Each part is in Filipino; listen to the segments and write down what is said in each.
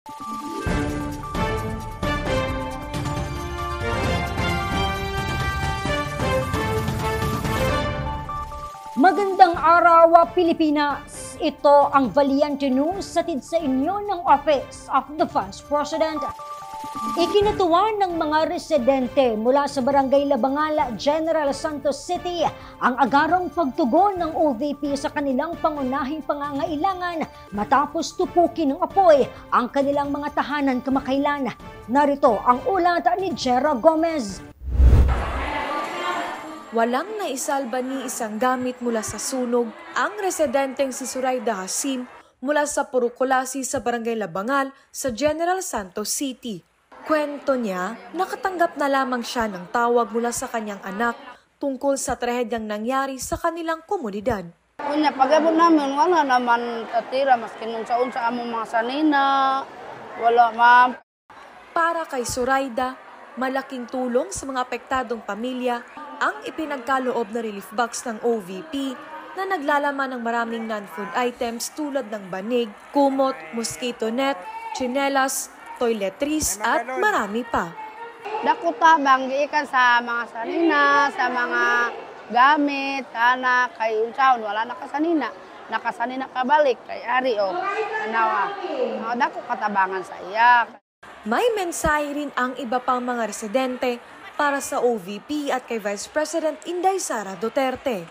Magandang araw, Pilipinas! Ito ang Valiente News hatid sa inyo ng Office of the Vice President. Ikinatuwa ng mga residente mula sa Barangay Labangal, General Santos City ang agarang pagtugon ng OVP sa kanilang pangunahing pangangailangan matapos tupukin ng apoy ang kanilang mga tahanan kamakailan. Narito ang ulat ni Jera Gomez. Walang naisalba ni isang gamit mula sa sunog ang residenteng si Zoraida Hasim mula sa Purukulasi sa Barangay Labangal sa General Santos City. Kwento niya, nakatanggap na lamang siya ng tawag mula sa kanyang anak tungkol sa trahedyang nangyari sa kanilang komunidad. Unya, pag-abot namin, wala naman tatira, maski nung sa among mga sanina, wala ma'am. Para kay Zoraida, malaking tulong sa mga apektadong pamilya ang ipinagkaloob na relief box ng OVP na naglalaman ng maraming non-food items tulad ng banig, kumot, mosquito net, tsinelas, toiletries at marami pa. Dako tabang giikan sa mga sanina, sa mga gamit, anak, kay unsaon, wala nakasanina. Nakasanina kabalik, kay ari o, tanawa. Dako katabangan sa iya. May mensahe rin ang iba pang mga residente para sa OVP at kay Vice President Inday Sara Duterte.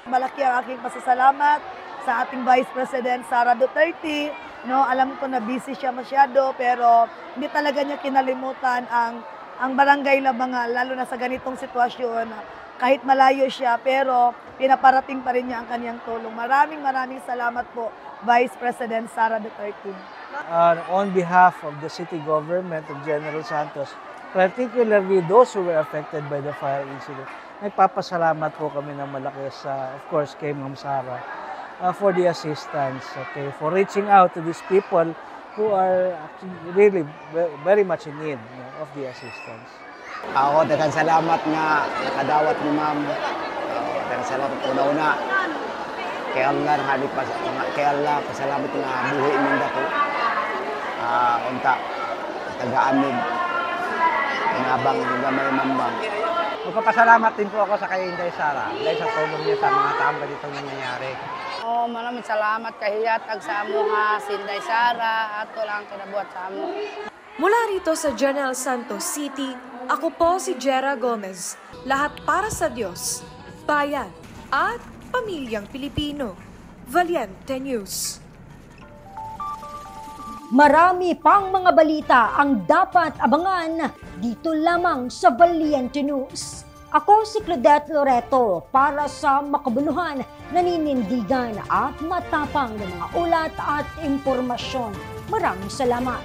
Malaki ang aking pasasalamat sa ating Vice President Sara Duterte. No, alam ko na busy siya masyado pero hindi talaga niya kinalimutan ang Barangay Labangal, lalo na sa ganitong sitwasyon. Kahit malayo siya pero pinaparating pa rin niya ang kanyang tulong. Maraming salamat po, Vice President Sara Duterte. On behalf of the city government of General Santos, particularly those who were affected by the fire incident, nagpapasalamat po kami ng malaki sa, of course, kay Ma'am Sara for the assistance, okay, for reaching out to these people who are really very much in need of the assistance. Ako, daghang salamat nga nakadawat ni Ma'am. Daghang salamat una-una. Kay Allah, kay Allah, pasalamat nga buhi inyong dako. Unta, taga-amig. Inabang gamay mambang. Magpapasalamat din po ako sa kay Inday Sara dahil sa tulong niya sa mga taong ganitong nangyayari. Maraming salamat kahiyatag sa amo nga si Inday Sara at lang kinabuhat sa amo. Mula rito sa General Santos City, ako po si Jera Gomez. Lahat para sa Diyos, bayan at pamilyang Pilipino. Valiente News. Marami pang mga balita ang dapat abangan dito lamang sa Valiente News. Ako si Claudette Loreto para sa makabuluhan, naninindigan at matapang ng mga ulat at impormasyon. Maraming salamat.